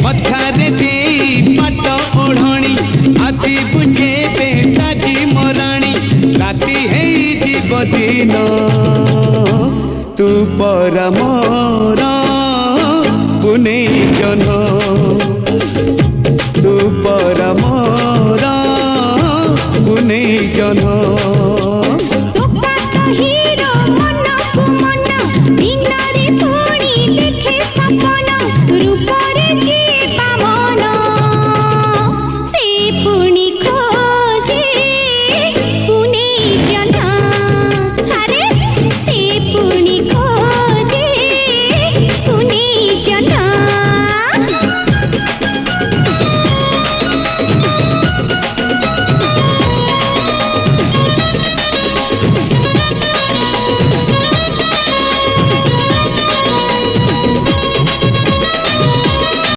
मथारे दे पाट ओढ़णी आसी बुझे पे साजी मराणी राति है जीव दिन तू पर मोर पुनै जन तू पर मोर पुनै जन।